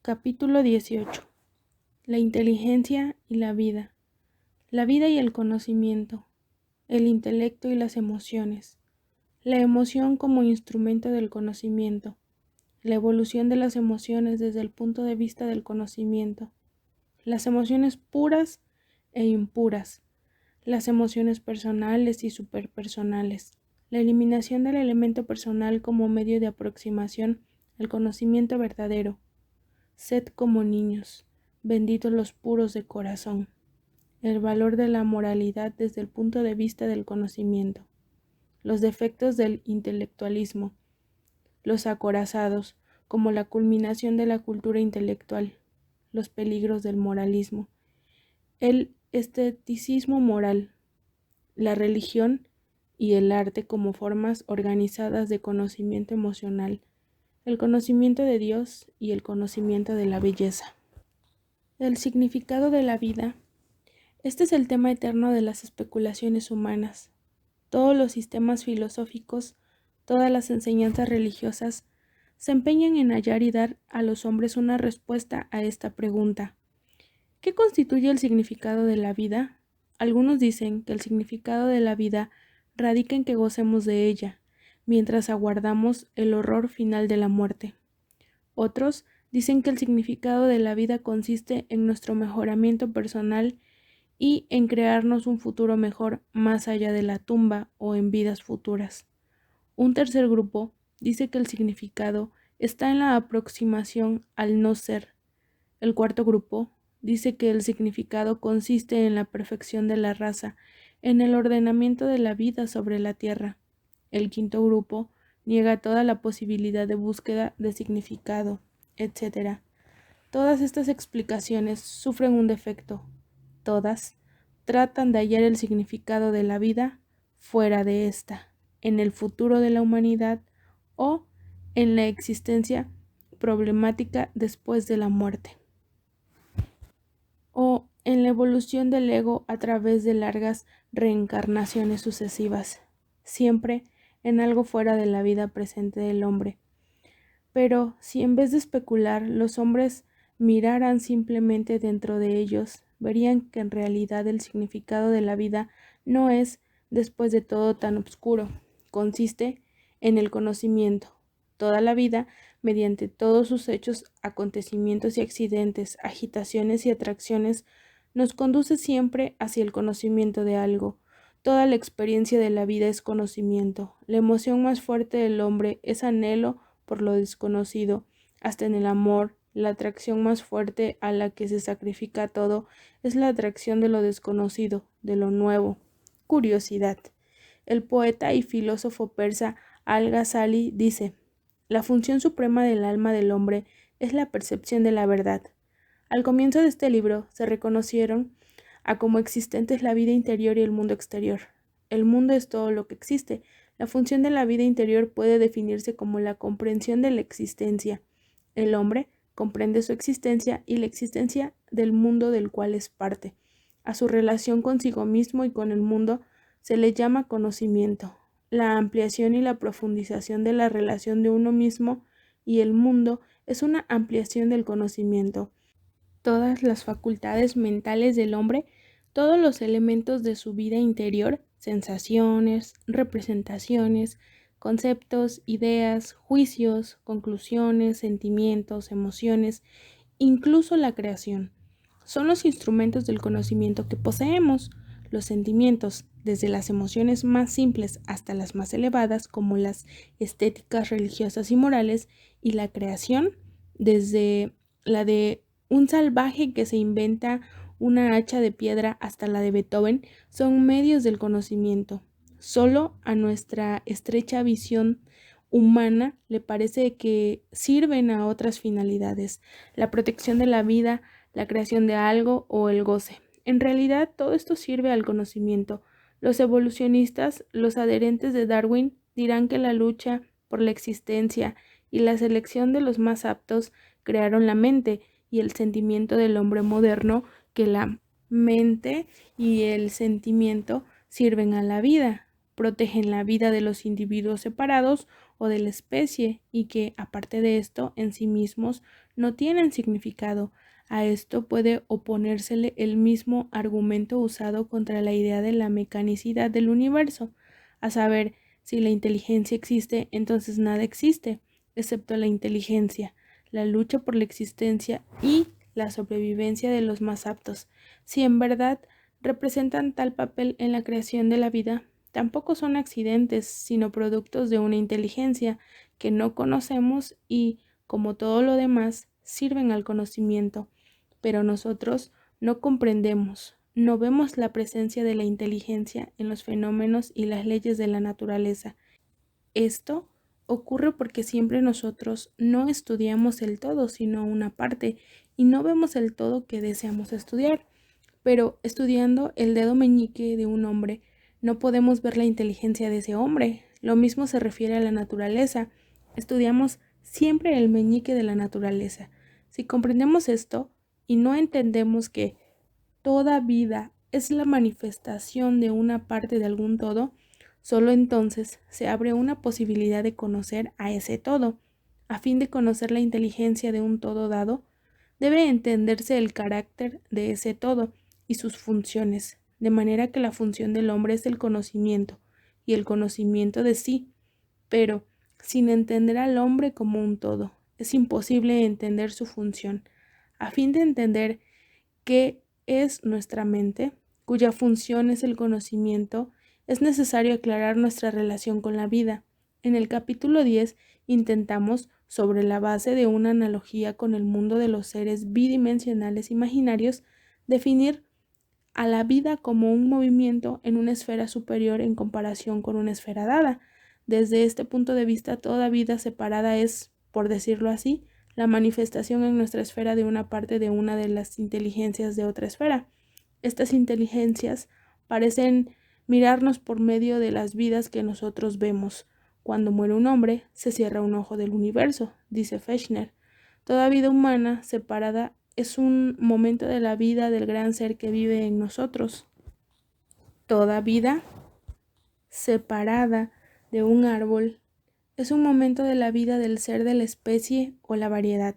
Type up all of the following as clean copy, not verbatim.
Capítulo 18. La inteligencia y la vida y el conocimiento, el intelecto y las emociones, la emoción como instrumento del conocimiento, la evolución de las emociones desde el punto de vista del conocimiento, las emociones puras e impuras, las emociones personales y superpersonales, la eliminación del elemento personal como medio de aproximación al conocimiento verdadero. Sed como niños, benditos los puros de corazón. El valor de la moralidad desde el punto de vista del conocimiento. Los defectos del intelectualismo. Los acorazados, como la culminación de la cultura intelectual. Los peligros del moralismo. El esteticismo moral. La religión y el arte como formas organizadas de conocimiento emocional. El conocimiento de Dios y el conocimiento de la belleza. El significado de la vida. Este es el tema eterno de las especulaciones humanas. Todos los sistemas filosóficos, todas las enseñanzas religiosas, se empeñan en hallar y dar a los hombres una respuesta a esta pregunta. ¿Qué constituye el significado de la vida? Algunos dicen que el significado de la vida radica en que gocemos de ella, mientras aguardamos el horror final de la muerte. Otros dicen que el significado de la vida consiste en nuestro mejoramiento personal y en crearnos un futuro mejor más allá de la tumba o en vidas futuras. Un tercer grupo dice que el significado está en la aproximación al no ser. El cuarto grupo dice que el significado consiste en la perfección de la raza, en el ordenamiento de la vida sobre la tierra. El quinto grupo niega toda la posibilidad de búsqueda de significado, etc. Todas estas explicaciones sufren un defecto. Todas tratan de hallar el significado de la vida fuera de ésta, en el futuro de la humanidad o en la existencia problemática después de la muerte, o en la evolución del ego a través de largas reencarnaciones sucesivas, siempre en algo fuera de la vida presente del hombre. Pero si en vez de especular los hombres miraran simplemente dentro de ellos, verían que en realidad el significado de la vida no es, después de todo, tan oscuro. Consiste en el conocimiento. Toda la vida, mediante todos sus hechos, acontecimientos y accidentes, agitaciones y atracciones, nos conduce siempre hacia el conocimiento de algo. Toda la experiencia de la vida es conocimiento. La emoción más fuerte del hombre es anhelo por lo desconocido. Hasta en el amor, la atracción más fuerte a la que se sacrifica todo es la atracción de lo desconocido, de lo nuevo. Curiosidad. El poeta y filósofo persa Al-Ghazali dice: la función suprema del alma del hombre es la percepción de la verdad. Al comienzo de este libro se reconocieron a como existentes la vida interior y el mundo exterior. El mundo es todo lo que existe. La función de la vida interior puede definirse como la comprensión de la existencia. El hombre comprende su existencia y la existencia del mundo del cual es parte. A su relación consigo mismo y con el mundo se le llama conocimiento. La ampliación y la profundización de la relación de uno mismo y el mundo es una ampliación del conocimiento. Todas las facultades mentales del hombre, todos los elementos de su vida interior, sensaciones, representaciones, conceptos, ideas, juicios, conclusiones, sentimientos, emociones, incluso la creación, son los instrumentos del conocimiento que poseemos. Los sentimientos, desde las emociones más simples hasta las más elevadas, como las estéticas, religiosas y morales, y la creación, desde la de un salvaje que se inventa una hacha de piedra hasta la de Beethoven, son medios del conocimiento. Solo a nuestra estrecha visión humana le parece que sirven a otras finalidades, la protección de la vida, la creación de algo o el goce. En realidad, todo esto sirve al conocimiento. Los evolucionistas, los adherentes de Darwin, dirán que la lucha por la existencia y la selección de los más aptos crearon la mente y el sentimiento del hombre moderno, que la mente y el sentimiento sirven a la vida, protegen la vida de los individuos separados o de la especie y que, aparte de esto, en sí mismos no tienen significado. A esto puede oponérsele el mismo argumento usado contra la idea de la mecanicidad del universo, a saber, si la inteligencia existe, entonces nada existe, excepto la inteligencia, la lucha por la existencia y la sobrevivencia de los más aptos. Si en verdad representan tal papel en la creación de la vida, tampoco son accidentes, sino productos de una inteligencia que no conocemos y, como todo lo demás, sirven al conocimiento. Pero nosotros no comprendemos, no vemos la presencia de la inteligencia en los fenómenos y las leyes de la naturaleza. Esto ocurre porque siempre nosotros no estudiamos el todo, sino una parte, y no vemos el todo que deseamos estudiar. Pero estudiando el dedo meñique de un hombre, no podemos ver la inteligencia de ese hombre. Lo mismo se refiere a la naturaleza. Estudiamos siempre el meñique de la naturaleza. Si comprendemos esto y no entendemos que toda vida es la manifestación de una parte de algún todo, solo entonces se abre una posibilidad de conocer a ese todo. A fin de conocer la inteligencia de un todo dado, debe entenderse el carácter de ese todo y sus funciones, de manera que la función del hombre es el conocimiento y el conocimiento de sí, pero sin entender al hombre como un todo, es imposible entender su función. A fin de entender qué es nuestra mente, cuya función es el conocimiento, es necesario aclarar nuestra relación con la vida. En el capítulo 10 intentamos, sobre la base de una analogía con el mundo de los seres bidimensionales imaginarios, definir a la vida como un movimiento en una esfera superior en comparación con una esfera dada. Desde este punto de vista, toda vida separada es, por decirlo así, la manifestación en nuestra esfera de una parte de una de las inteligencias de otra esfera. Estas inteligencias parecen mirarnos por medio de las vidas que nosotros vemos. Cuando muere un hombre, se cierra un ojo del universo, dice Fechner. Toda vida humana separada es un momento de la vida del gran ser que vive en nosotros. Toda vida separada de un árbol es un momento de la vida del ser de la especie o la variedad.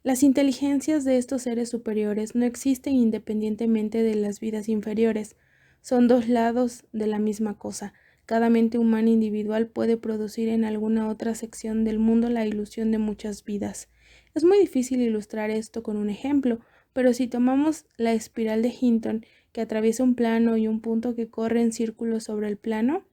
Las inteligencias de estos seres superiores no existen independientemente de las vidas inferiores. Son dos lados de la misma cosa. Cada mente humana individual puede producir en alguna otra sección del mundo la ilusión de muchas vidas. Es muy difícil ilustrar esto con un ejemplo, pero si tomamos la espiral de Hinton, que atraviesa un plano y un punto que corre en círculos sobre el plano,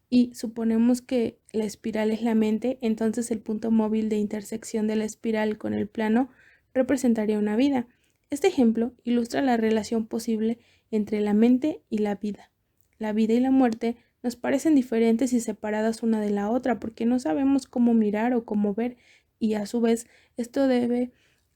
y suponemos que la espiral es la mente, entonces el punto móvil de intersección de la espiral con el plano representaría una vida. Este ejemplo ilustra la relación posible entre la mente y la vida. La vida y la muerte nos parecen diferentes y separadas una de la otra porque no sabemos cómo mirar o cómo ver, y a su vez esto debe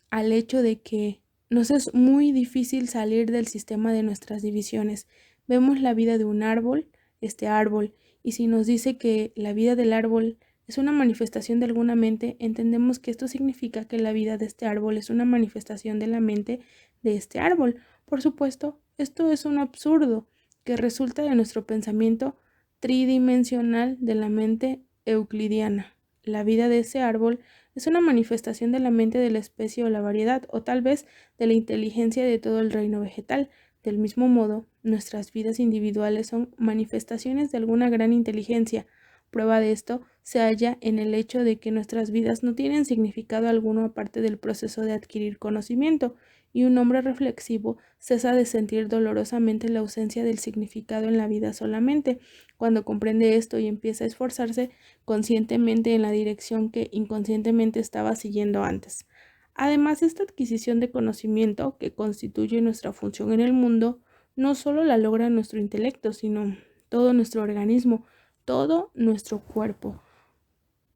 al hecho de que nos es muy difícil salir del sistema de nuestras divisiones. Vemos la vida de un árbol, este árbol, y si nos dice que la vida del árbol es una manifestación de alguna mente, entendemos que esto significa que la vida de este árbol es una manifestación de la mente de este árbol. Por supuesto, esto es un absurdo que resulta de nuestro pensamiento tridimensional de la mente euclidiana. La vida de ese árbol es una manifestación de la mente de la especie o la variedad, o tal vez de la inteligencia de todo el reino vegetal. Del mismo modo, nuestras vidas individuales son manifestaciones de alguna gran inteligencia. Prueba de esto se halla en el hecho de que nuestras vidas no tienen significado alguno aparte del proceso de adquirir conocimiento, y un hombre reflexivo cesa de sentir dolorosamente la ausencia del significado en la vida solamente cuando comprende esto y empieza a esforzarse conscientemente en la dirección que inconscientemente estaba siguiendo antes. Además, esta adquisición de conocimiento que constituye nuestra función en el mundo no solo la logra nuestro intelecto, sino todo nuestro organismo, todo nuestro cuerpo,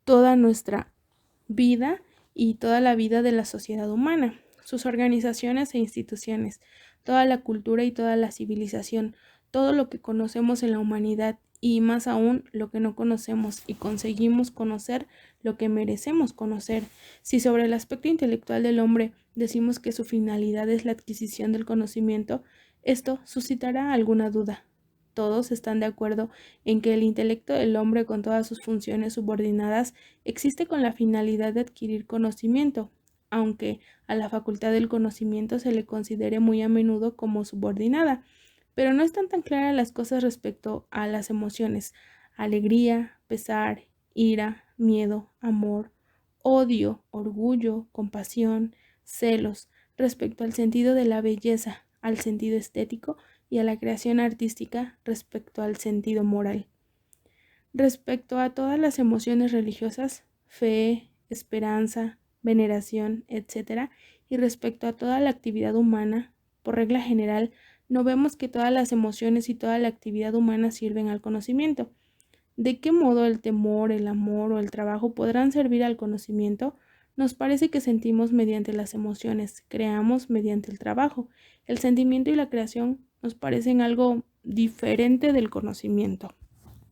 toda nuestra vida y toda la vida de la sociedad humana, sus organizaciones e instituciones, toda la cultura y toda la civilización, todo lo que conocemos en la humanidad y más aún lo que no conocemos y conseguimos conocer lo que merecemos conocer. Si sobre el aspecto intelectual del hombre decimos que su finalidad es la adquisición del conocimiento, esto suscitará alguna duda. Todos están de acuerdo en que el intelecto del hombre con todas sus funciones subordinadas existe con la finalidad de adquirir conocimiento. aunque a la facultad del conocimiento se le considere muy a menudo como subordinada. Pero no están tan claras las cosas respecto a las emociones: alegría, pesar, ira, miedo, amor, odio, orgullo, compasión, celos, respecto al sentido de la belleza, al sentido estético, y a la creación artística respecto al sentido moral. Respecto a todas las emociones religiosas, fe, esperanza, veneración, etc., y respecto a toda la actividad humana, por regla general, no vemos que todas las emociones y toda la actividad humana sirven al conocimiento. ¿De qué modo el temor, el amor o el trabajo podrán servir al conocimiento? Nos parece que sentimos mediante las emociones, creamos mediante el trabajo. El sentimiento y la creación nos parecen algo diferente del conocimiento.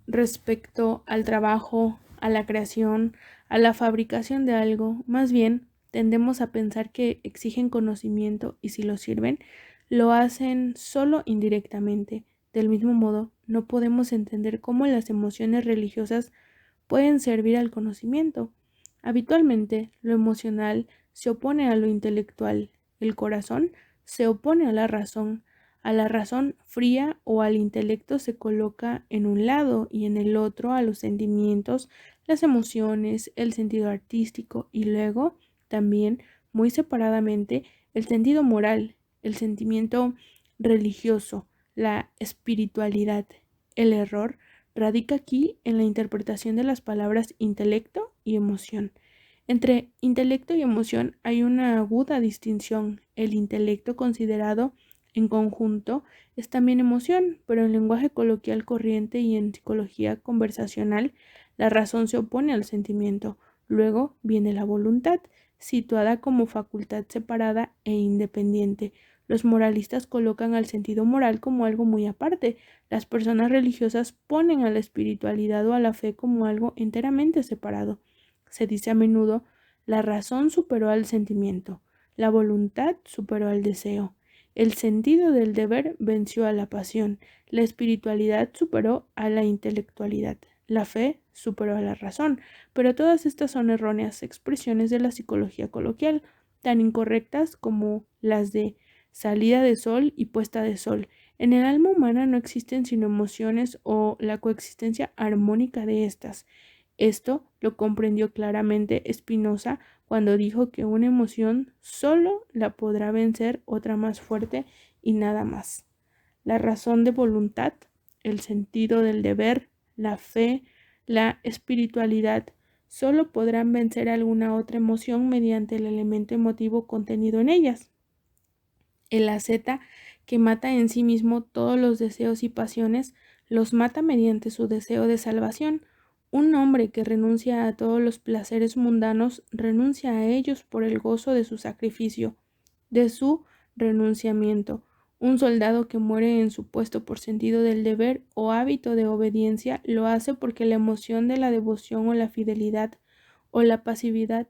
Respecto al trabajo, a la creación, a la fabricación de algo, más bien tendemos a pensar que exigen conocimiento y si lo sirven, lo hacen solo indirectamente. Del mismo modo, no podemos entender cómo las emociones religiosas pueden servir al conocimiento. Habitualmente, lo emocional se opone a lo intelectual, el corazón se opone a la razón fría o al intelecto se coloca en un lado y en el otro a los sentimientos, las emociones, el sentido artístico y luego también muy separadamente el sentido moral, el sentimiento religioso, la espiritualidad. El error radica aquí en la interpretación de las palabras intelecto y emoción. Entre intelecto y emoción hay una aguda distinción. El intelecto considerado en conjunto es también emoción, pero en lenguaje coloquial corriente y en psicología conversacional, la razón se opone al sentimiento. Luego viene la voluntad, situada como facultad separada e independiente. Los moralistas colocan al sentido moral como algo muy aparte. Las personas religiosas ponen a la espiritualidad o a la fe como algo enteramente separado. Se dice a menudo: la razón superó al sentimiento, la voluntad superó al deseo, el sentido del deber venció a la pasión, la espiritualidad superó a la intelectualidad, la fe superó a la razón. Pero todas estas son erróneas expresiones de la psicología coloquial, tan incorrectas como las de salida de sol y puesta de sol. En el alma humana no existen sino emociones o la coexistencia armónica de estas. Esto lo comprendió claramente Spinoza cuando dijo que una emoción solo la podrá vencer otra más fuerte y nada más. La razón de voluntad, el sentido del deber, la fe, la espiritualidad, solo podrán vencer alguna otra emoción mediante el elemento emotivo contenido en ellas. El asceta, que mata en sí mismo todos los deseos y pasiones, los mata mediante su deseo de salvación. Un hombre que renuncia a todos los placeres mundanos renuncia a ellos por el gozo de su sacrificio, de su renunciamiento. Un soldado que muere en su puesto por sentido del deber o hábito de obediencia lo hace porque la emoción de la devoción o la fidelidad o la pasividad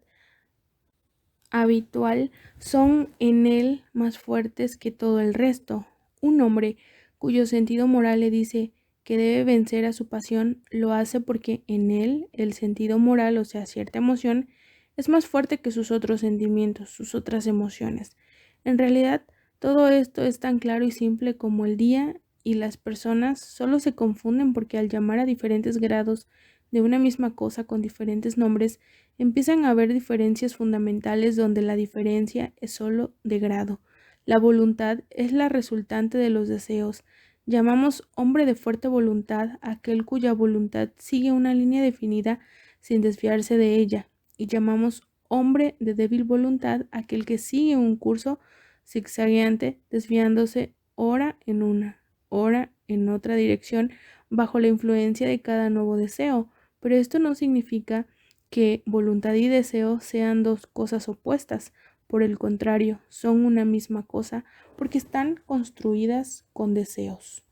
habitual son en él más fuertes que todo el resto. Un hombre cuyo sentido moral le dice que debe vencer a su pasión, lo hace porque en él el sentido moral, o sea, cierta emoción, es más fuerte que sus otros sentimientos, sus otras emociones. En realidad, todo esto es tan claro y simple como el día, y las personas solo se confunden porque al llamar a diferentes grados de una misma cosa con diferentes nombres, empiezan a haber diferencias fundamentales donde la diferencia es solo de grado. La voluntad es la resultante de los deseos. Llamamos hombre de fuerte voluntad a aquel cuya voluntad sigue una línea definida sin desviarse de ella, y llamamos hombre de débil voluntad a aquel que sigue un curso zigzagueante, desviándose ora en una, ora en otra dirección, bajo la influencia de cada nuevo deseo. Pero esto no significa que voluntad y deseo sean dos cosas opuestas. Por el contrario, son una misma cosa porque están construidas con deseos.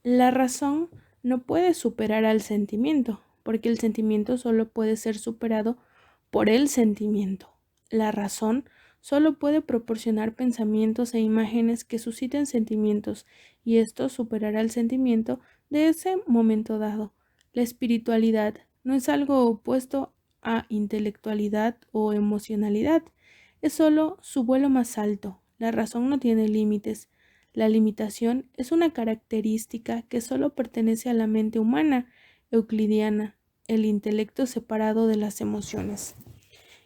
La razón no puede superar al sentimiento, porque el sentimiento solo puede ser superado por el sentimiento. La razón solo puede proporcionar pensamientos e imágenes que susciten sentimientos, y esto superará el sentimiento de ese momento dado. La espiritualidad no es algo opuesto a intelectualidad o emocionalidad. Es solo su vuelo más alto. La razón no tiene límites. La limitación es una característica que solo pertenece a la mente humana, euclidiana, el intelecto separado de las emociones.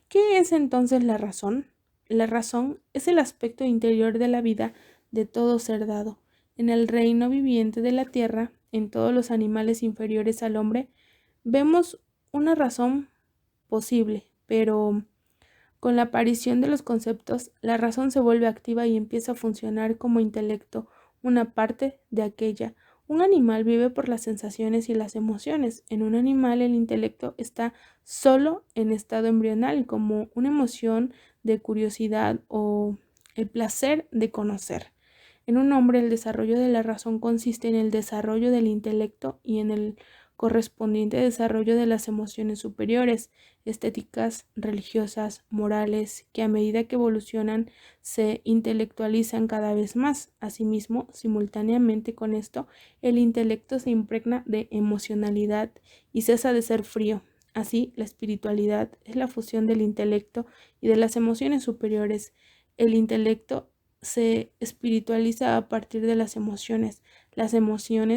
¿Qué es entonces la razón? La razón es el aspecto interior de la vida de todo ser dado. En el reino viviente de la tierra, en todos los animales inferiores al hombre, vemos una razón posible, pero con la aparición de los conceptos, la razón se vuelve activa y empieza a funcionar como intelecto, una parte de aquella. Un animal vive por las sensaciones y las emociones. En un animal el intelecto está solo en estado embrional, como una emoción de curiosidad o el placer de conocer. En un hombre el desarrollo de la razón consiste en el desarrollo del intelecto y en el correspondiente desarrollo de las emociones superiores, estéticas, religiosas, morales, que a medida que evolucionan se intelectualizan cada vez más. Asimismo, simultáneamente con esto, el intelecto se impregna de emocionalidad y cesa de ser frío. Así, la espiritualidad es la fusión del intelecto y de las emociones superiores. El intelecto se espiritualiza a partir de las emociones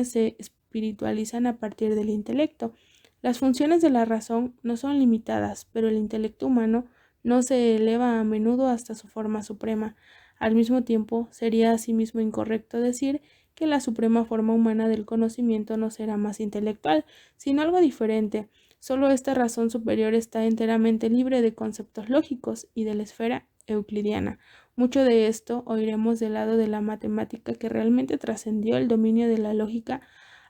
se espiritualizan a partir del intelecto. Las funciones de la razón no son limitadas, pero el intelecto humano no se eleva a menudo hasta su forma suprema. Al mismo tiempo, sería asimismo incorrecto decir que la suprema forma humana del conocimiento no será más intelectual, sino algo diferente. Solo esta razón superior está enteramente libre de conceptos lógicos y de la esfera euclidiana. Mucho de esto oiremos del lado de la matemática, que realmente trascendió el dominio de la lógica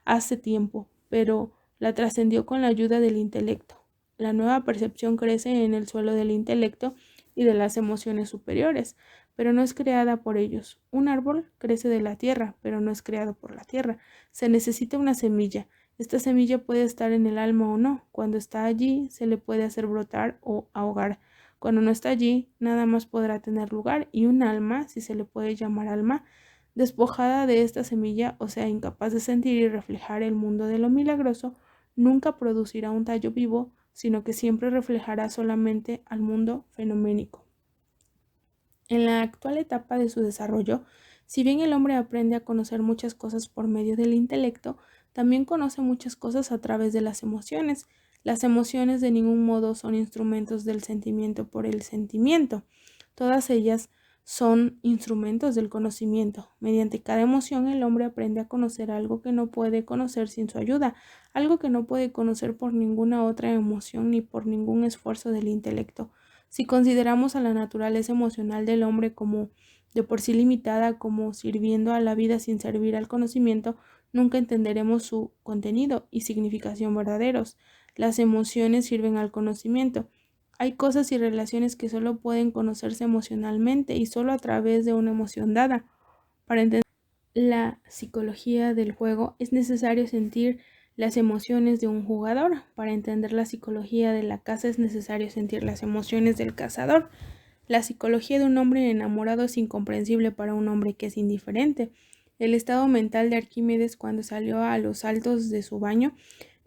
hace tiempo, pero la trascendió con la ayuda del intelecto. La nueva percepción crece en el suelo del intelecto y de las emociones superiores, pero no es creada por ellos. Un árbol crece de la tierra, pero no es creado por la tierra. Se necesita una semilla. Esta semilla puede estar en el alma o no. Cuando está allí, se le puede hacer brotar o ahogar. Cuando no está allí, nada más podrá tener lugar, y un alma, si se le puede llamar alma, despojada de esta semilla, o sea, incapaz de sentir y reflejar el mundo de lo milagroso, nunca producirá un tallo vivo, sino que siempre reflejará solamente al mundo fenoménico. En la actual etapa de su desarrollo, si bien el hombre aprende a conocer muchas cosas por medio del intelecto, también conoce muchas cosas a través de las emociones. Las emociones de ningún modo son instrumentos del sentimiento por el sentimiento. Todas ellas son instrumentos del conocimiento. Mediante cada emoción el hombre aprende a conocer algo que no puede conocer sin su ayuda, algo que no puede conocer por ninguna otra emoción ni por ningún esfuerzo del intelecto. Si consideramos a la naturaleza emocional del hombre como de por sí limitada, como sirviendo a la vida sin servir al conocimiento, nunca entenderemos su contenido y significación verdaderos. Las emociones sirven al conocimiento. Hay cosas y relaciones que solo pueden conocerse emocionalmente y solo a través de una emoción dada. Para entender la psicología del juego es necesario sentir las emociones de un jugador. Para entender la psicología de la caza es necesario sentir las emociones del cazador. La psicología de un hombre enamorado es incomprensible para un hombre que es indiferente. El estado mental de Arquímedes cuando salió a los altos de su baño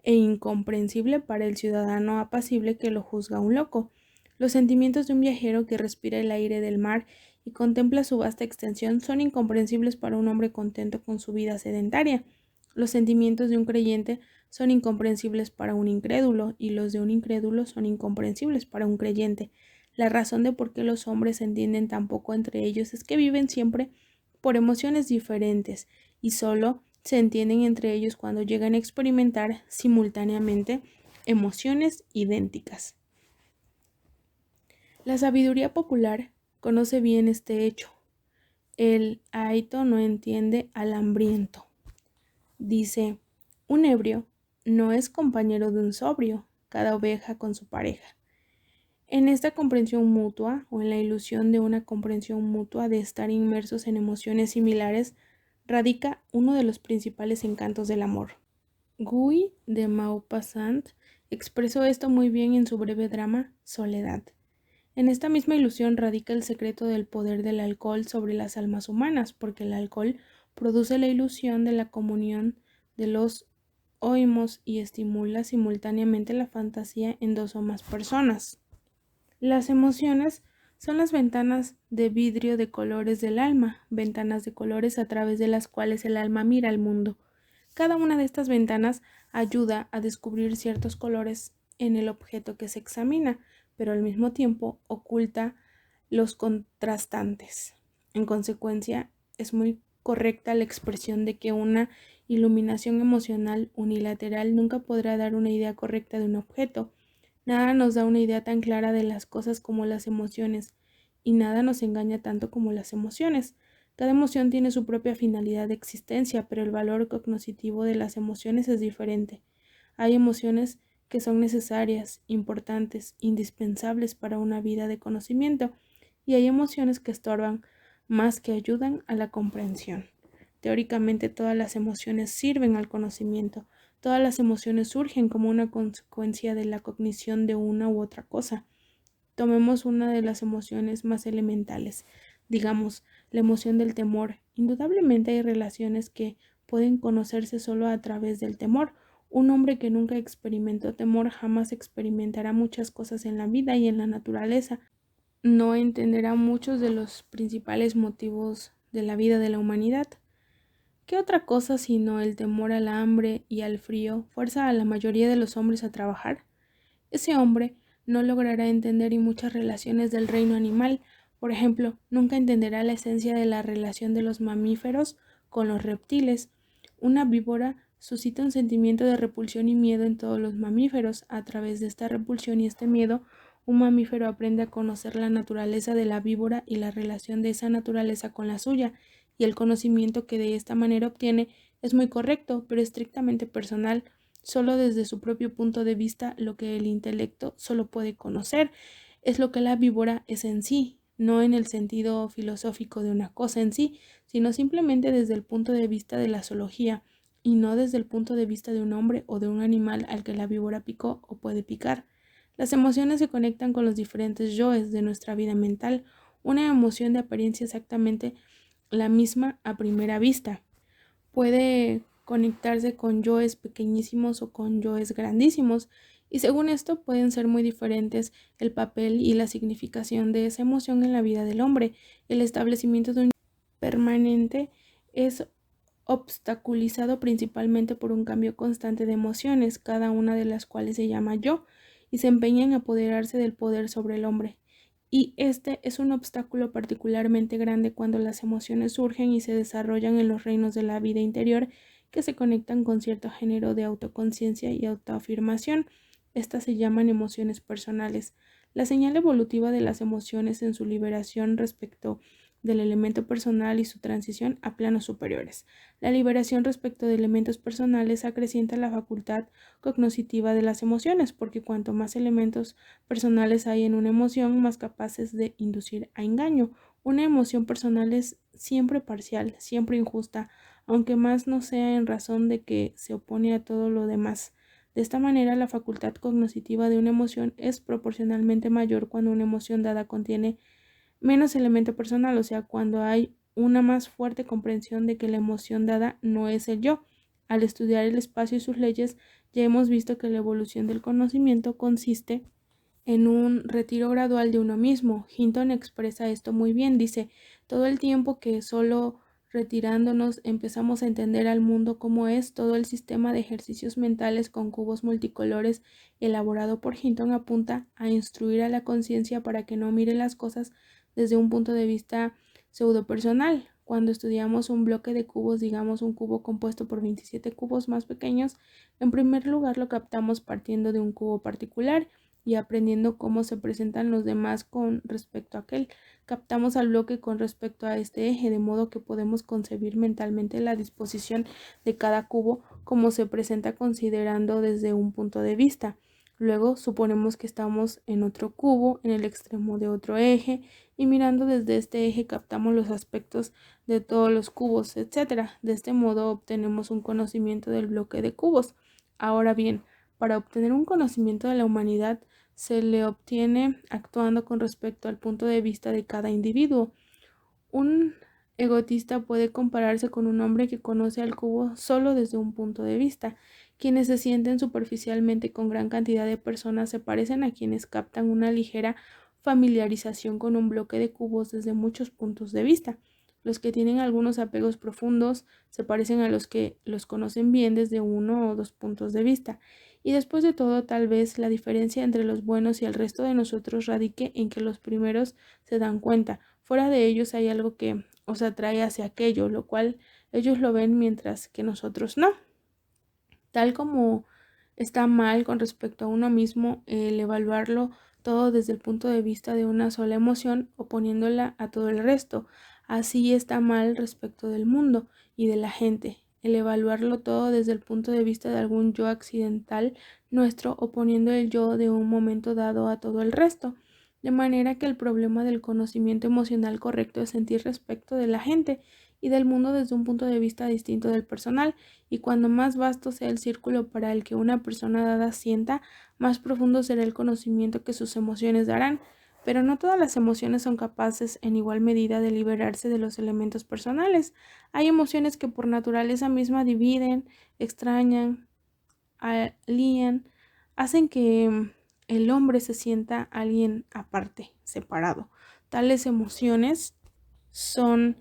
e incomprensible para el ciudadano apacible que lo juzga un loco. Los sentimientos de un viajero que respira el aire del mar y contempla su vasta extensión son incomprensibles para un hombre contento con su vida sedentaria. Los sentimientos de un creyente son incomprensibles para un incrédulo, y los de un incrédulo son incomprensibles para un creyente. La razón de por qué los hombres se entienden tan poco entre ellos es que viven siempre por emociones diferentes y solo se entienden entre ellos cuando llegan a experimentar simultáneamente emociones idénticas. La sabiduría popular conoce bien este hecho. El ahito no entiende al hambriento. Dice, un ebrio no es compañero de un sobrio, cada oveja con su pareja. En esta comprensión mutua, o en la ilusión de una comprensión mutua de estar inmersos en emociones similares, radica uno de los principales encantos del amor. Guy de Maupassant expresó esto muy bien en su breve drama Soledad. En esta misma ilusión radica el secreto del poder del alcohol sobre las almas humanas, porque el alcohol produce la ilusión de la comunión de los oímos y estimula simultáneamente la fantasía en dos o más personas. Las emociones son las ventanas de vidrio de colores del alma, ventanas de colores a través de las cuales el alma mira al mundo. Cada una de estas ventanas ayuda a descubrir ciertos colores en el objeto que se examina, pero al mismo tiempo oculta los contrastantes. En consecuencia, es muy correcta la expresión de que una iluminación emocional unilateral nunca podrá dar una idea correcta de un objeto. Nada nos da una idea tan clara de las cosas como las emociones, y nada nos engaña tanto como las emociones. Cada emoción tiene su propia finalidad de existencia, pero el valor cognoscitivo de las emociones es diferente. Hay emociones que son necesarias, importantes, indispensables para una vida de conocimiento, y hay emociones que estorban más que ayudan a la comprensión. Teóricamente todas las emociones sirven al conocimiento, todas las emociones surgen como una consecuencia de la cognición de una u otra cosa. Tomemos una de las emociones más elementales, digamos, la emoción del temor. Indudablemente hay relaciones que pueden conocerse solo a través del temor. Un hombre que nunca experimentó temor jamás experimentará muchas cosas en la vida y en la naturaleza. No entenderá muchos de los principales motivos de la vida de la humanidad. ¿Qué otra cosa sino el temor al hambre y al frío fuerza a la mayoría de los hombres a trabajar? Ese hombre no logrará entender y muchas relaciones del reino animal. Por ejemplo, nunca entenderá la esencia de la relación de los mamíferos con los reptiles. Una víbora suscita un sentimiento de repulsión y miedo en todos los mamíferos. A través de esta repulsión y este miedo, un mamífero aprende a conocer la naturaleza de la víbora y la relación de esa naturaleza con la suya, y el conocimiento que de esta manera obtiene es muy correcto, pero estrictamente personal, solo desde su propio punto de vista. Lo que el intelecto solo puede conocer es lo que la víbora es en sí, no en el sentido filosófico de una cosa en sí, sino simplemente desde el punto de vista de la zoología, y no desde el punto de vista de un hombre o de un animal al que la víbora picó o puede picar. Las emociones se conectan con los diferentes yoes de nuestra vida mental, una emoción de apariencia exactamente la misma a primera vista. Puede conectarse con yoes pequeñísimos o con yoes grandísimos, y según esto pueden ser muy diferentes el papel y la significación de esa emoción en la vida del hombre. El establecimiento de un permanente es obstaculizado principalmente por un cambio constante de emociones, cada una de las cuales se llama yo, y se empeña en apoderarse del poder sobre el hombre. Y este es un obstáculo particularmente grande cuando las emociones surgen y se desarrollan en los reinos de la vida interior, que se conectan con cierto género de autoconciencia y autoafirmación. Estas se llaman emociones personales. La señal evolutiva de las emociones en su liberación respecto del elemento personal y su transición a planos superiores. La liberación respecto de elementos personales acrecienta la facultad cognoscitiva de las emociones, porque cuanto más elementos personales hay en una emoción, más capaces de inducir a engaño. Una emoción personal es siempre parcial, siempre injusta, aunque más no sea en razón de que se opone a todo lo demás. De esta manera, la facultad cognoscitiva de una emoción es proporcionalmente mayor cuando una emoción dada contiene menos elemento personal, o sea, cuando hay una más fuerte comprensión de que la emoción dada no es el yo. Al estudiar el espacio y sus leyes, ya hemos visto que la evolución del conocimiento consiste en un retiro gradual de uno mismo. Hinton expresa esto muy bien, dice: todo el tiempo que solo retirándonos empezamos a entender al mundo como es, todo el sistema de ejercicios mentales con cubos multicolores elaborado por Hinton apunta a instruir a la conciencia para que no mire las cosas desde un punto de vista pseudo-personal. Cuando estudiamos un bloque de cubos, digamos un cubo compuesto por 27 cubos más pequeños, en primer lugar lo captamos partiendo de un cubo particular y aprendiendo cómo se presentan los demás con respecto a aquel. Captamos al bloque con respecto a este eje, de modo que podemos concebir mentalmente la disposición de cada cubo como se presenta considerando desde un punto de vista. Luego suponemos que estamos en otro cubo, en el extremo de otro eje, y mirando desde este eje captamos los aspectos de todos los cubos, etc. De este modo obtenemos un conocimiento del bloque de cubos. Ahora bien, para obtener un conocimiento de la humanidad se le obtiene actuando con respecto al punto de vista de cada individuo. Un egotista puede compararse con un hombre que conoce al cubo solo desde un punto de vista. Quienes se sienten superficialmente con gran cantidad de personas se parecen a quienes captan una ligera familiarización con un bloque de cubos desde muchos puntos de vista. Los que tienen algunos apegos profundos se parecen a los que los conocen bien desde uno o dos puntos de vista. Y después de todo, tal vez la diferencia entre los buenos y el resto de nosotros radique en que los primeros se dan cuenta. Fuera de ellos hay algo que os atrae hacia aquello, lo cual ellos lo ven mientras que nosotros no. Tal como está mal con respecto a uno mismo el evaluarlo todo desde el punto de vista de una sola emoción, oponiéndola a todo el resto. Así está mal respecto del mundo y de la gente, el evaluarlo todo desde el punto de vista de algún yo accidental nuestro, oponiendo el yo de un momento dado a todo el resto. De manera que el problema del conocimiento emocional correcto es sentir respecto de la gente y del mundo desde un punto de vista distinto del personal, y cuando más vasto sea el círculo para el que una persona dada sienta, más profundo será el conocimiento que sus emociones darán. Pero no todas las emociones son capaces en igual medida de liberarse de los elementos personales. Hay emociones que por naturaleza misma dividen, extrañan, alían, hacen que el hombre se sienta alguien aparte, separado. Tales emociones son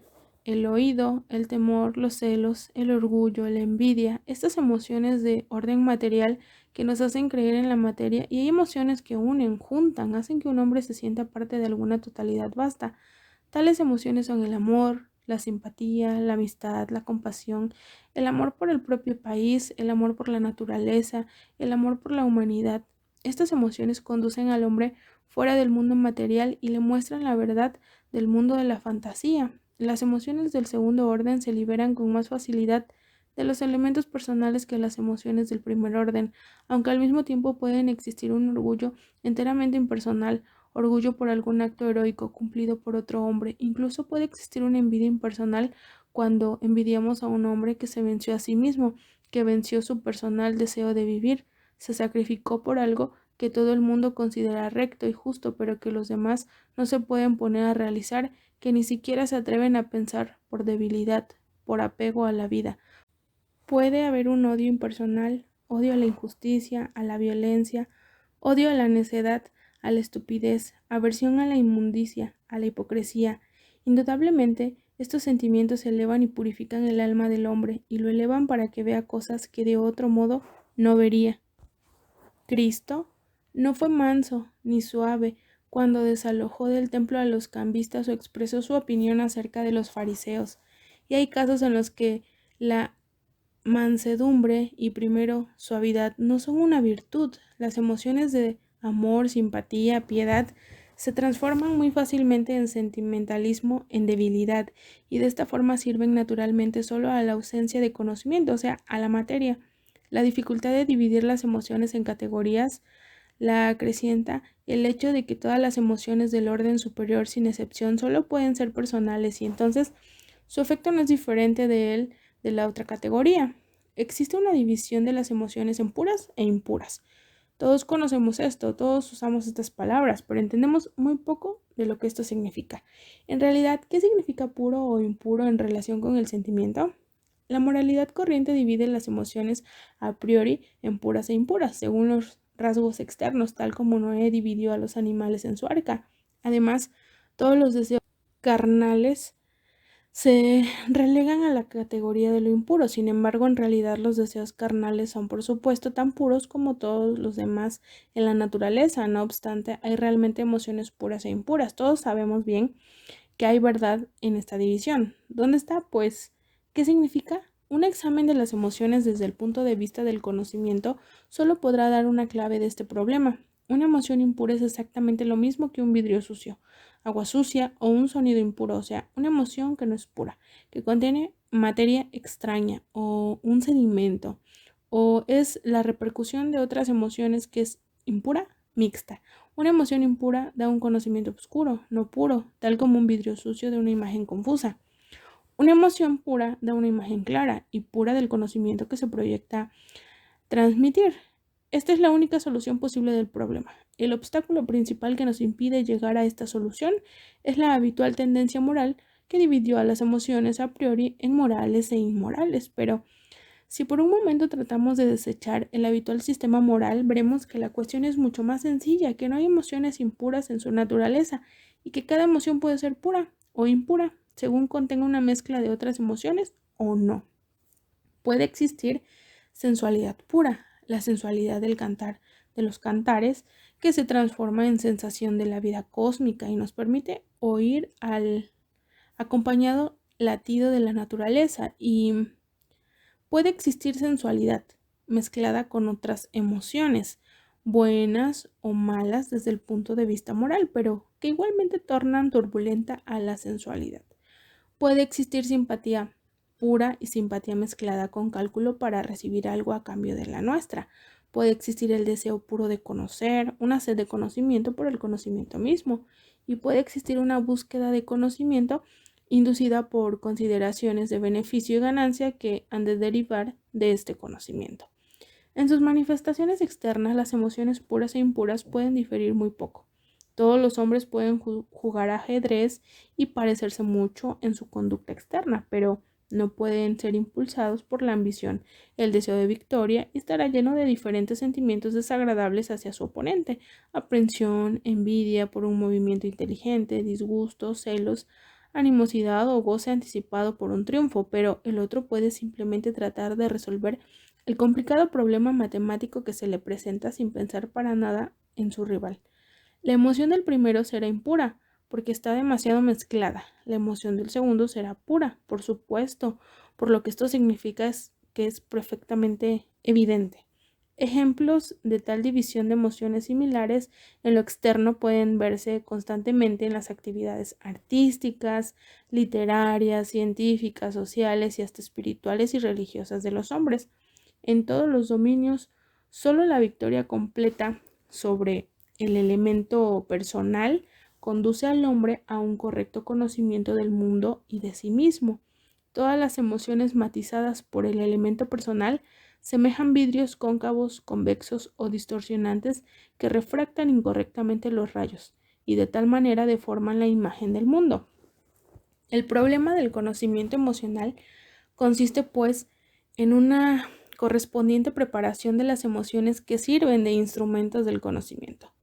el oído, el temor, los celos, el orgullo, la envidia, estas emociones de orden material que nos hacen creer en la materia, y hay emociones que unen, juntan, hacen que un hombre se sienta parte de alguna totalidad vasta. Tales emociones son el amor, la simpatía, la amistad, la compasión, el amor por el propio país, el amor por la naturaleza, el amor por la humanidad. Estas emociones conducen al hombre fuera del mundo material y le muestran la verdad del mundo de la fantasía. Las emociones del segundo orden se liberan con más facilidad de los elementos personales que las emociones del primer orden, aunque al mismo tiempo pueden existir un orgullo enteramente impersonal, orgullo por algún acto heroico cumplido por otro hombre. Incluso puede existir una envidia impersonal cuando envidiamos a un hombre que se venció a sí mismo, que venció su personal deseo de vivir, se sacrificó por algo que todo el mundo considera recto y justo, pero que los demás no se pueden poner a realizar, que ni siquiera se atreven a pensar por debilidad, por apego a la vida. Puede haber un odio impersonal, odio a la injusticia, a la violencia, odio a la necedad, a la estupidez, aversión a la inmundicia, a la hipocresía. Indudablemente, estos sentimientos elevan y purifican el alma del hombre y lo elevan para que vea cosas que de otro modo no vería. Cristo no fue manso ni suave cuando desalojó del templo a los cambistas o expresó su opinión acerca de los fariseos, y hay casos en los que la mansedumbre y primero suavidad no son una virtud. Las emociones de amor, simpatía, piedad se transforman muy fácilmente en sentimentalismo, en debilidad, y de esta forma sirven naturalmente solo a la ausencia de conocimiento, o sea, a la materia. La dificultad de dividir las emociones en categorías la acrecienta el hecho de que todas las emociones del orden superior, sin excepción, solo pueden ser personales, y entonces su efecto no es diferente de él de la otra categoría. Existe una división de las emociones en puras e impuras. Todos conocemos esto, todos usamos estas palabras, pero entendemos muy poco de lo que esto significa. En realidad, ¿qué significa puro o impuro en relación con el sentimiento? La moralidad corriente divide las emociones a priori en puras e impuras, según los rasgos externos, tal como Noé dividió a los animales en su arca. Además, todos los deseos carnales se relegan a la categoría de lo impuro. Sin embargo, en realidad los deseos carnales son, por supuesto, tan puros como todos los demás en la naturaleza. No obstante, hay realmente emociones puras e impuras. Todos sabemos bien que hay verdad en esta división. ¿Dónde está? Pues, ¿qué significa? Un examen de las emociones desde el punto de vista del conocimiento solo podrá dar una clave de este problema. Una emoción impura es exactamente lo mismo que un vidrio sucio, agua sucia o un sonido impuro, o sea, una emoción que no es pura, que contiene materia extraña o un sedimento, o es la repercusión de otras emociones que es impura, mixta. Una emoción impura da un conocimiento oscuro, no puro, tal como un vidrio sucio de una imagen confusa. Una emoción pura da una imagen clara y pura del conocimiento que se proyecta transmitir. Esta es la única solución posible del problema. El obstáculo principal que nos impide llegar a esta solución es la habitual tendencia moral que dividió a las emociones a priori en morales e inmorales, pero Si por un momento tratamos de desechar el habitual sistema moral, veremos que la cuestión es mucho más sencilla, que no hay emociones impuras en su naturaleza y que cada emoción puede ser pura o impura, según contenga una mezcla de otras emociones o no. Puede existir sensualidad pura, la sensualidad del cantar, de los cantares, que se transforma en sensación de la vida cósmica y nos permite oír al acompañado latido de la naturaleza, y puede existir sensualidad mezclada con otras emociones, buenas o malas desde el punto de vista moral, pero que igualmente tornan turbulenta a la sensualidad. Puede existir simpatía pura y simpatía mezclada con cálculo para recibir algo a cambio de la nuestra. Puede existir el deseo puro de conocer, una sed de conocimiento por el conocimiento mismo, y puede existir una búsqueda de conocimiento inducida por consideraciones de beneficio y ganancia que han de derivar de este conocimiento. En sus manifestaciones externas, las emociones puras e impuras pueden diferir muy poco. Todos los hombres pueden jugar ajedrez y parecerse mucho en su conducta externa, pero no pueden ser impulsados por la ambición, el deseo de victoria, y estará lleno de diferentes sentimientos desagradables hacia su oponente: aprensión, envidia por un movimiento inteligente, disgusto, celos, animosidad o goce anticipado por un triunfo, pero el otro puede simplemente tratar de resolver el complicado problema matemático que se le presenta sin pensar para nada en su rival. La emoción del primero será impura, porque está demasiado mezclada. La emoción del segundo será pura, por supuesto, por lo que esto significa es que es perfectamente evidente. Ejemplos de tal división de emociones similares en lo externo pueden verse constantemente en las actividades artísticas, literarias, científicas, sociales y hasta espirituales y religiosas de los hombres. En todos los dominios, solo la victoria completa sobre el elemento personal conduce al hombre a un correcto conocimiento del mundo y de sí mismo. Todas las emociones matizadas por el elemento personal semejan vidrios cóncavos, convexos o distorsionantes que refractan incorrectamente los rayos y de tal manera deforman la imagen del mundo. El problema del conocimiento emocional consiste, pues, en una correspondiente preparación de las emociones que sirven de instrumentos del conocimiento.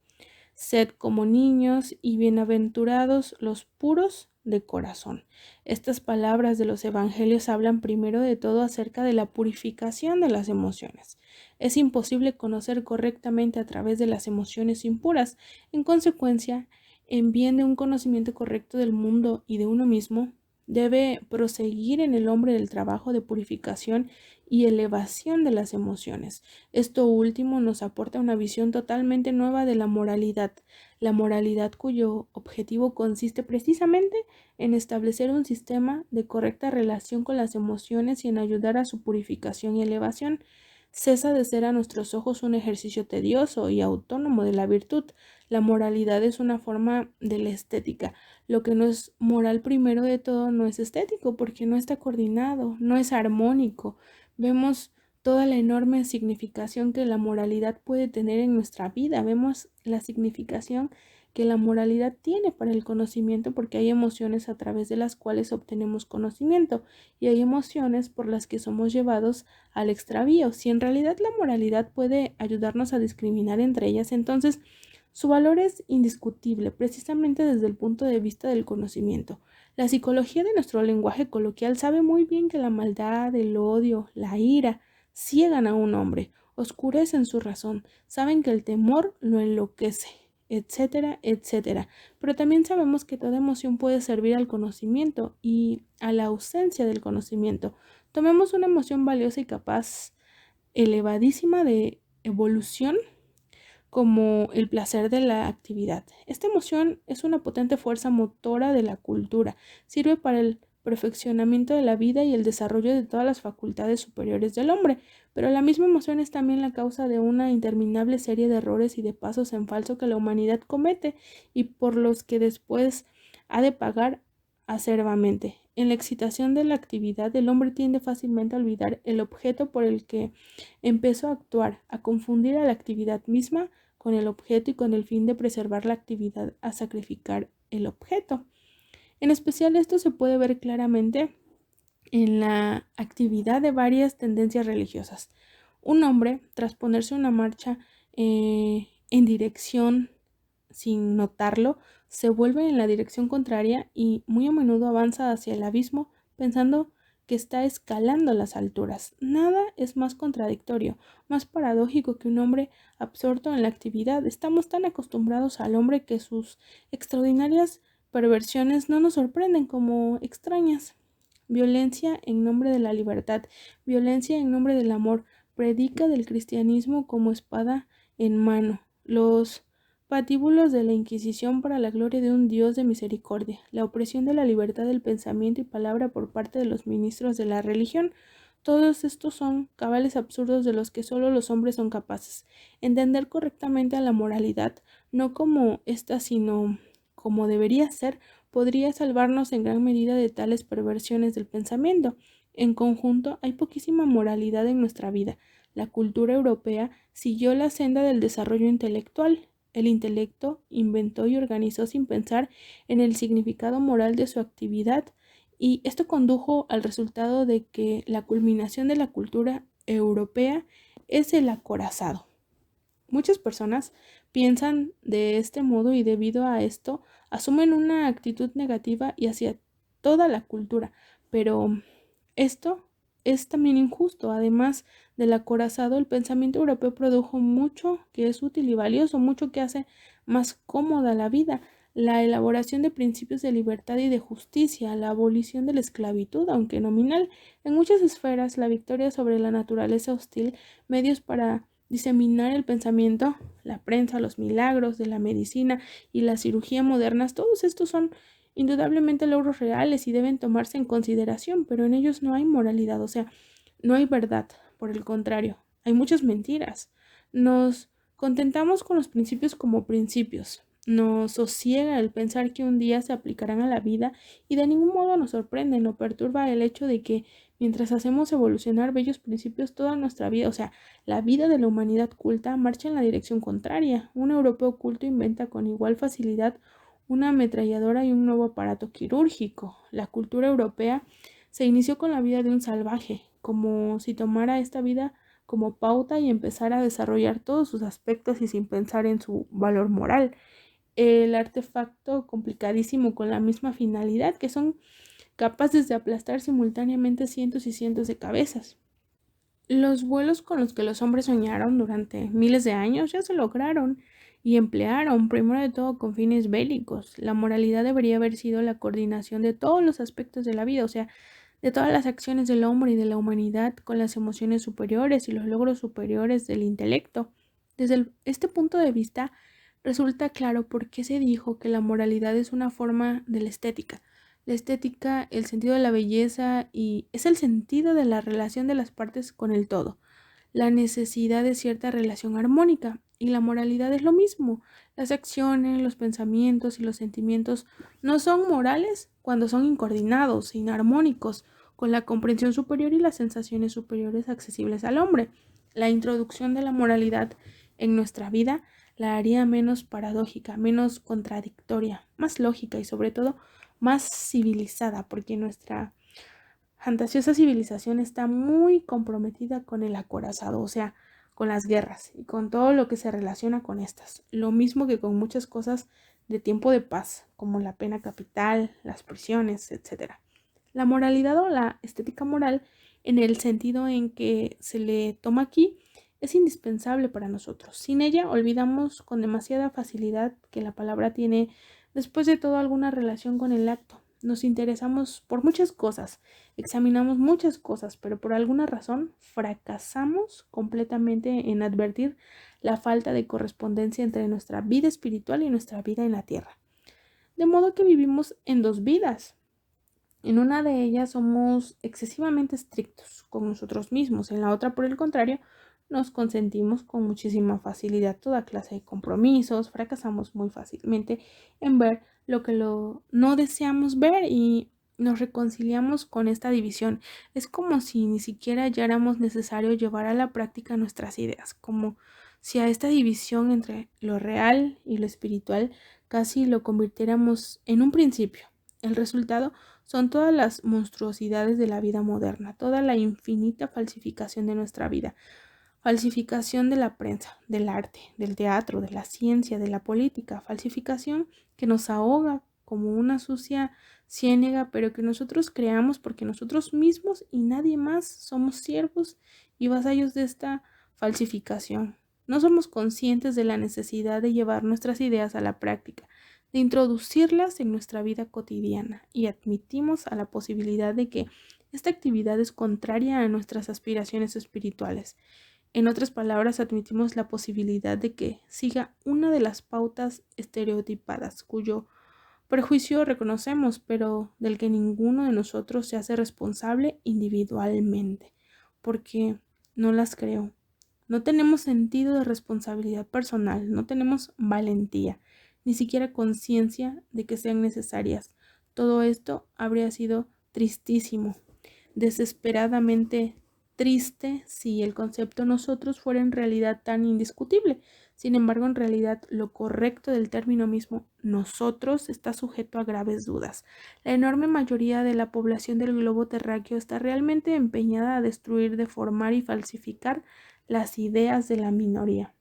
Sed como niños y bienaventurados los puros de corazón. Estas palabras de los evangelios hablan primero de todo acerca de la purificación de las emociones. Es imposible conocer correctamente a través de las emociones impuras. En consecuencia, en bien de un conocimiento correcto del mundo y de uno mismo, debe proseguir en el hombre el trabajo de purificación y elevación de las emociones. Esto último nos aporta una visión totalmente nueva de la moralidad cuyo objetivo consiste precisamente en establecer un sistema de correcta relación con las emociones y en ayudar a su purificación y elevación. Cesa de ser a nuestros ojos un ejercicio tedioso y autónomo de la virtud. La moralidad es una forma de la estética. Lo que no es moral primero de todo no es estético, porque no está coordinado, no es armónico. Vemos toda la enorme significación que la moralidad puede tener en nuestra vida. Vemos la significación que la moralidad tiene para el conocimiento, porque hay emociones a través de las cuales obtenemos conocimiento y hay emociones por las que somos llevados al extravío. Si en realidad la moralidad puede ayudarnos a discriminar entre ellas, entonces su valor es indiscutible, precisamente desde el punto de vista del conocimiento. La psicología de nuestro lenguaje coloquial sabe muy bien que la maldad, el odio, la ira ciegan a un hombre, oscurecen su razón, saben que el temor lo enloquece, etcétera, etcétera. Pero también sabemos que toda emoción puede servir al conocimiento y a la ausencia del conocimiento. Tomemos una emoción valiosa y capaz, elevadísima de evolución, como el placer de la actividad. Esta emoción es una potente fuerza motora de la cultura, sirve para el perfeccionamiento de la vida y el desarrollo de todas las facultades superiores del hombre, pero la misma emoción es también la causa de una interminable serie de errores y de pasos en falso que la humanidad comete y por los que después ha de pagar acerbamente. En la excitación de la actividad, el hombre tiende fácilmente a olvidar el objeto por el que empezó a actuar, a confundir a la actividad misma con el objeto y con el fin de preservar la actividad a sacrificar el objeto. En especial esto se puede ver claramente en la actividad de varias tendencias religiosas. Un hombre, tras ponerse una marcha en dirección sin notarlo, se vuelve en la dirección contraria y muy a menudo avanza hacia el abismo pensando que está escalando las alturas. Nada es más contradictorio, más paradójico que un hombre absorto en la actividad. Estamos tan acostumbrados al hombre que sus extraordinarias perversiones no nos sorprenden como extrañas. Violencia en nombre de la libertad, violencia en nombre del amor, predica del cristianismo como espada en mano. Los patíbulos de la Inquisición para la gloria de un Dios de misericordia, la opresión de la libertad del pensamiento y palabra por parte de los ministros de la religión, todos estos son cabales absurdos de los que solo los hombres son capaces. Entender correctamente a la moralidad, no como ésta, sino como debería ser, podría salvarnos en gran medida de tales perversiones del pensamiento. En conjunto, hay poquísima moralidad en nuestra vida. La cultura europea siguió la senda del desarrollo intelectual. El intelecto inventó y organizó sin pensar en el significado moral de su actividad, y esto condujo al resultado de que la culminación de la cultura europea es el acorazado. Muchas personas piensan de este modo y debido a esto asumen una actitud negativa y hacia toda la cultura, pero esto es también injusto. Además del acorazado, el pensamiento europeo produjo mucho que es útil y valioso, mucho que hace más cómoda la vida, la elaboración de principios de libertad y de justicia, la abolición de la esclavitud, aunque nominal, en muchas esferas, la victoria sobre la naturaleza hostil, medios para diseminar el pensamiento, la prensa, los milagros de la medicina y la cirugía modernas, todos estos son indudablemente logros reales y deben tomarse en consideración, pero en ellos no hay moralidad, o sea, no hay verdad, por el contrario, hay muchas mentiras. Nos contentamos con los principios como principios. Nos sosiega el pensar que un día se aplicarán a la vida y de ningún modo nos sorprende, nos perturba el hecho de que mientras hacemos evolucionar bellos principios toda nuestra vida, o sea, la vida de la humanidad culta marcha en la dirección contraria. Un europeo culto inventa con igual facilidad una ametralladora y un nuevo aparato quirúrgico. La cultura europea se inició con la vida de un salvaje, como si tomara esta vida como pauta y empezara a desarrollar todos sus aspectos y sin pensar en su valor moral. El artefacto complicadísimo con la misma finalidad, que son capaces de aplastar simultáneamente cientos y cientos de cabezas. Los vuelos con los que los hombres soñaron durante miles de años ya se lograron y emplearon, primero de todo, con fines bélicos. La moralidad debería haber sido la coordinación de todos los aspectos de la vida, o sea, de todas las acciones del hombre y de la humanidad con las emociones superiores y los logros superiores del intelecto. Desde este punto de vista, resulta claro por qué se dijo que la moralidad es una forma de la estética. La estética, el sentido de la belleza y es el sentido de la relación de las partes con el todo, la necesidad de cierta relación armónica, y la moralidad es lo mismo. Las acciones, los pensamientos y los sentimientos no son morales cuando son incoordinados, inarmónicos, con la comprensión superior y las sensaciones superiores accesibles al hombre. La introducción de la moralidad en nuestra vida la haría menos paradójica, menos contradictoria, más lógica y sobre todo más civilizada, porque nuestra fantasiosa civilización está muy comprometida con el acorazado, o sea, con las guerras y con todo lo que se relaciona con estas. Lo mismo que con muchas cosas de tiempo de paz, como la pena capital, las prisiones, etc. La moralidad o la estética moral, en el sentido en que se le toma aquí, es indispensable para nosotros. Sin ella olvidamos con demasiada facilidad que la palabra tiene, después de todo, alguna relación con el acto. Nos interesamos por muchas cosas, examinamos muchas cosas, pero por alguna razón fracasamos completamente en advertir la falta de correspondencia entre nuestra vida espiritual y nuestra vida en la tierra. De modo que vivimos en dos vidas. En una de ellas somos excesivamente estrictos con nosotros mismos, en la otra, por el contrario, nos consentimos con muchísima facilidad toda clase de compromisos, fracasamos muy fácilmente en ver lo que no deseamos ver y nos reconciliamos con esta división. Es como si ni siquiera halláramos necesario llevar a la práctica nuestras ideas, como si a esta división entre lo real y lo espiritual casi lo convirtiéramos en un principio, El resultado son todas las monstruosidades de la vida moderna, toda la infinita falsificación de nuestra vida, falsificación de la prensa, del arte, del teatro, de la ciencia, de la política, falsificación que nos ahoga como una sucia ciénaga, pero que nosotros creamos porque nosotros mismos y nadie más somos siervos y vasallos de esta falsificación. No somos conscientes de la necesidad de llevar nuestras ideas a la práctica, de introducirlas en nuestra vida cotidiana y admitimos a la posibilidad de que esta actividad es contraria a nuestras aspiraciones espirituales. En otras palabras, admitimos la posibilidad de que siga una de las pautas estereotipadas, cuyo prejuicio reconocemos, pero del que ninguno de nosotros se hace responsable individualmente, porque no las creo. No tenemos sentido de responsabilidad personal, no tenemos valentía, ni siquiera conciencia de que sean necesarias. Todo esto habría sido tristísimo, desesperadamente triste si el concepto nosotros fuera en realidad tan indiscutible. Sin embargo, en realidad lo correcto del término mismo nosotros está sujeto a graves dudas. La enorme mayoría de la población del globo terráqueo está realmente empeñada a destruir, deformar y falsificar las ideas de la minoría.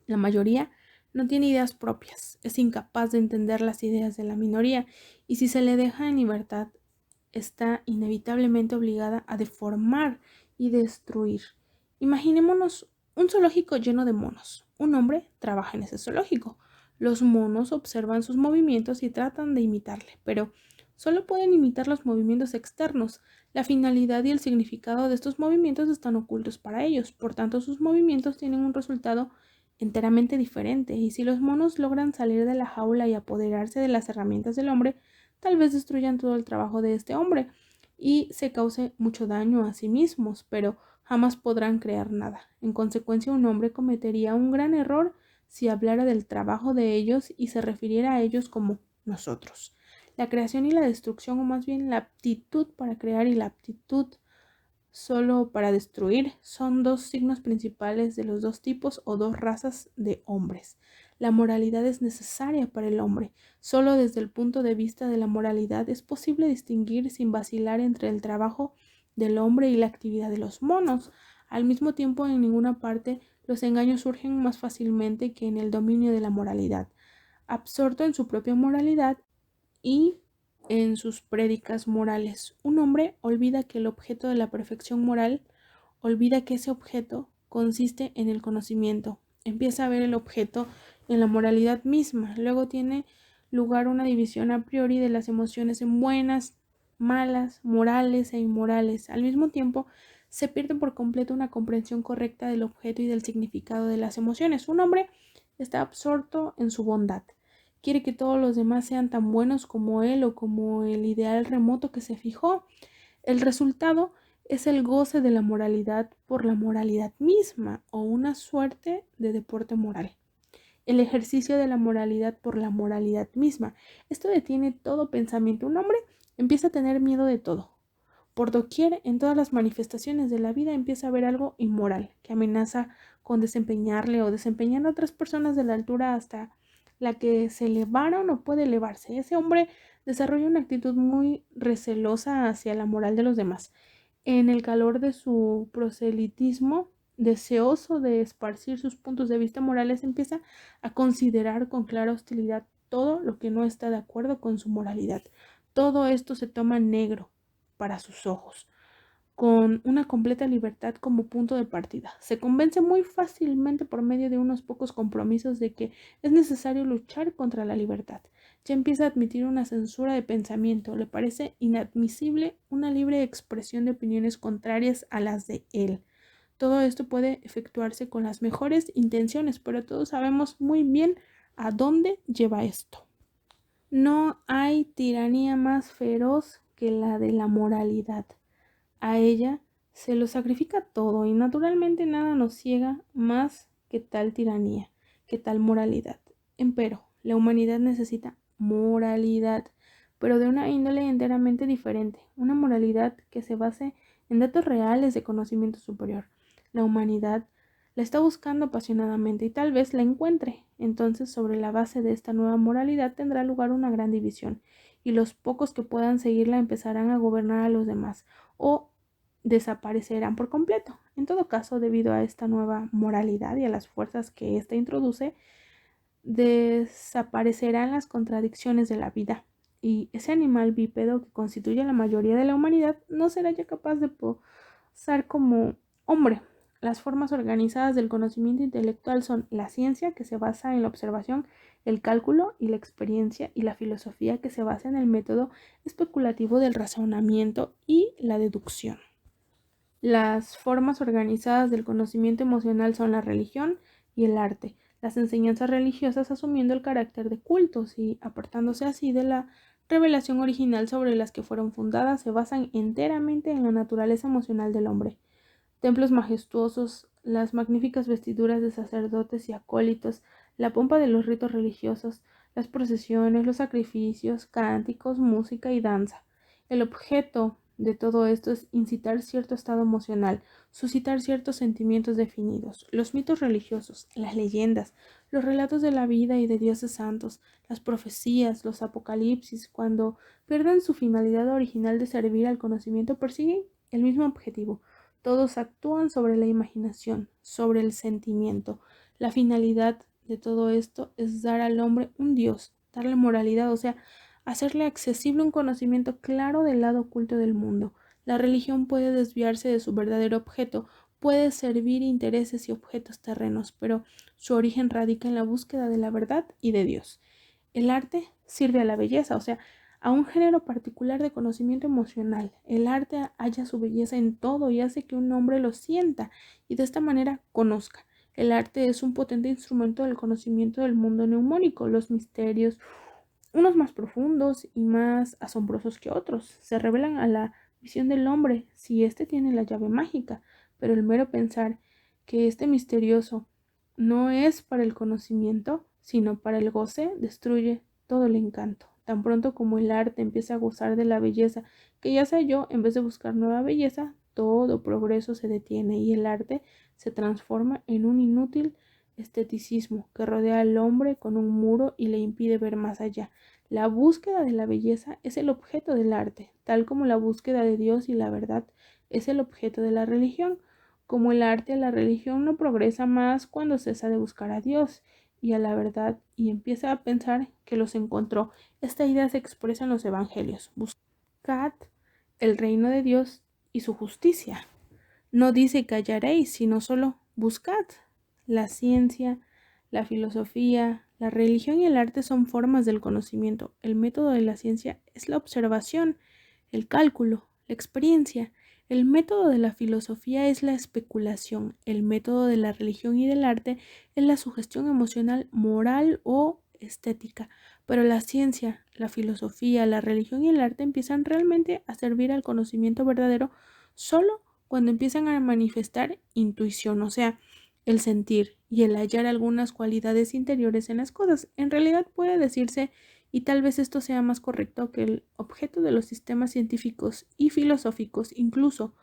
La mayoría no tiene ideas propias, es incapaz de entender las ideas de la minoría y si se le deja en libertad, está inevitablemente obligada a deformar y destruir. Imaginémonos un zoológico lleno de monos. Un hombre trabaja en ese zoológico. Los monos observan sus movimientos y tratan de imitarle, pero solo pueden imitar los movimientos externos. La finalidad y el significado de estos movimientos están ocultos para ellos, por tanto sus movimientos tienen un resultado enteramente diferente, y si los monos logran salir de la jaula y apoderarse de las herramientas del hombre, tal vez destruyan todo el trabajo de este hombre y se cause mucho daño a sí mismos, pero jamás podrán crear nada. En consecuencia, un hombre cometería un gran error si hablara del trabajo de ellos y se refiriera a ellos como nosotros. La creación y la destrucción, o más bien la aptitud para crear y la aptitud solo para destruir, son dos signos principales de los dos tipos o dos razas de hombres. La moralidad es necesaria para el hombre. Solo desde el punto de vista de la moralidad es posible distinguir sin vacilar entre el trabajo del hombre y la actividad de los monos. Al mismo tiempo, en ninguna parte los engaños surgen más fácilmente que en el dominio de la moralidad. Absorto en su propia moralidad y en sus prédicas morales, un hombre olvida que el objeto de la perfección moral, olvida que ese objeto consiste en el conocimiento. Empieza a ver el objeto en la moralidad misma. Luego tiene lugar una división a priori de las emociones en buenas, malas, morales e inmorales. Al mismo tiempo, se pierde por completo una comprensión correcta del objeto y del significado de las emociones. Un hombre está absorto en su bondad. Quiere que todos los demás sean tan buenos como él o como el ideal remoto que se fijó. El resultado es el goce de la moralidad por la moralidad misma o una suerte de deporte moral. El ejercicio de la moralidad por la moralidad misma. Esto detiene todo pensamiento. Un hombre empieza a tener miedo de todo. Por doquier, en todas las manifestaciones de la vida, empieza a ver algo inmoral que amenaza con desempeñarle o desempeñar a otras personas de la altura hasta la que se elevaron o puede elevarse. Ese hombre desarrolla una actitud muy recelosa hacia la moral de los demás. En el calor de su proselitismo, deseoso de esparcir sus puntos de vista morales, empieza a considerar con clara hostilidad todo lo que no está de acuerdo con su moralidad. Todo esto se toma negro para sus ojos, con una completa libertad como punto de partida. Se convence muy fácilmente por medio de unos pocos compromisos de que es necesario luchar contra la libertad. Ya empieza a admitir una censura de pensamiento. Le parece inadmisible una libre expresión de opiniones contrarias a las de él. Todo esto puede efectuarse con las mejores intenciones, pero todos sabemos muy bien a dónde lleva esto. No hay tiranía más feroz que la de la moralidad. A ella se lo sacrifica todo y naturalmente nada nos ciega más que tal tiranía, que tal moralidad. Empero, la humanidad necesita moralidad, pero de una índole enteramente diferente, una moralidad que se base en datos reales de conocimiento superior. La humanidad la está buscando apasionadamente y tal vez la encuentre. Entonces, sobre la base de esta nueva moralidad tendrá lugar una gran división y los pocos que puedan seguirla empezarán a gobernar a los demás o desaparecerán por completo. En todo caso, debido a esta nueva moralidad y a las fuerzas que ésta introduce, desaparecerán las contradicciones de la vida y ese animal bípedo que constituye la mayoría de la humanidad no será ya capaz de posar como hombre. Las formas organizadas del conocimiento intelectual son la ciencia, que se basa en la observación, el cálculo y la experiencia, y la filosofía, que se basa en el método especulativo del razonamiento y la deducción. Las formas organizadas del conocimiento emocional son la religión y el arte, las enseñanzas religiosas asumiendo el carácter de cultos y apartándose así de la revelación original sobre las que fueron fundadas, se basan enteramente en la naturaleza emocional del hombre. Templos majestuosos, las magníficas vestiduras de sacerdotes y acólitos, la pompa de los ritos religiosos, las procesiones, los sacrificios, cánticos, música y danza. El objeto de todo esto es incitar cierto estado emocional, suscitar ciertos sentimientos definidos. Los mitos religiosos, las leyendas, los relatos de la vida y de dioses santos, las profecías, los apocalipsis, cuando pierden su finalidad original de servir al conocimiento, persiguen el mismo objetivo. Todos actúan sobre la imaginación, sobre el sentimiento. La finalidad de todo esto es dar al hombre un Dios, darle moralidad, o sea, hacerle accesible un conocimiento claro del lado oculto del mundo. La religión puede desviarse de su verdadero objeto, puede servir intereses y objetos terrenos, pero su origen radica en la búsqueda de la verdad y de Dios. El arte sirve a la belleza, o sea, a un género particular de conocimiento emocional. El arte halla su belleza en todo y hace que un hombre lo sienta y de esta manera conozca. El arte es un potente instrumento del conocimiento del mundo neumónico, los misterios, unos más profundos y más asombrosos que otros, se revelan a la visión del hombre si éste tiene la llave mágica, pero el mero pensar que este misterioso no es para el conocimiento, sino para el goce, destruye todo el encanto. Tan pronto como el arte empieza a gozar de la belleza que ya se halló, en vez de buscar nueva belleza, todo progreso se detiene y el arte se transforma en un inútil esteticismo que rodea al hombre con un muro y le impide ver más allá. La búsqueda de la belleza es el objeto del arte, tal como la búsqueda de Dios y la verdad es el objeto de la religión. Como el arte, la religión no progresa más cuando cesa de buscar a Dios y a la verdad y empieza a pensar que los encontró. Esta idea se expresa en los evangelios. Buscad el reino de Dios y su justicia. No dice que hallaréis, sino solo buscad. La ciencia, la filosofía, la religión y el arte son formas del conocimiento. El método de la ciencia es la observación, el cálculo, la experiencia. El método de la filosofía es la especulación. El método de la religión y del arte es la sugestión emocional, moral o estética. Pero la ciencia, la filosofía, la religión y el arte empiezan realmente a servir al conocimiento verdadero solo cuando empiezan a manifestar intuición, o sea, el sentir y el hallar algunas cualidades interiores en las cosas. En realidad puede decirse, y tal vez esto sea más correcto, que el objeto de los sistemas científicos y filosóficos, incluso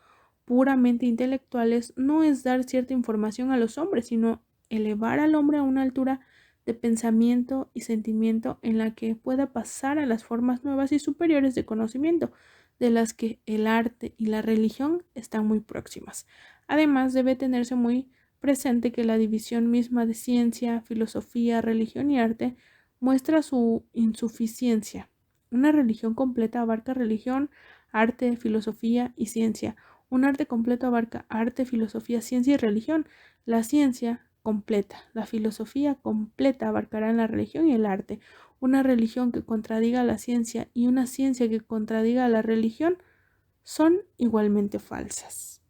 puramente intelectuales, no es dar cierta información a los hombres, sino elevar al hombre a una altura de pensamiento y sentimiento en la que pueda pasar a las formas nuevas y superiores de conocimiento, de las que el arte y la religión están muy próximas. Además, debe tenerse muy presente que la división misma de ciencia, filosofía, religión y arte muestra su insuficiencia. Una religión completa abarca religión, arte, filosofía y ciencia. Un arte completo abarca arte, filosofía, ciencia y religión. La ciencia completa, la filosofía completa abarcarán la religión y el arte. Una religión que contradiga la ciencia y una ciencia que contradiga a la religión son igualmente falsas.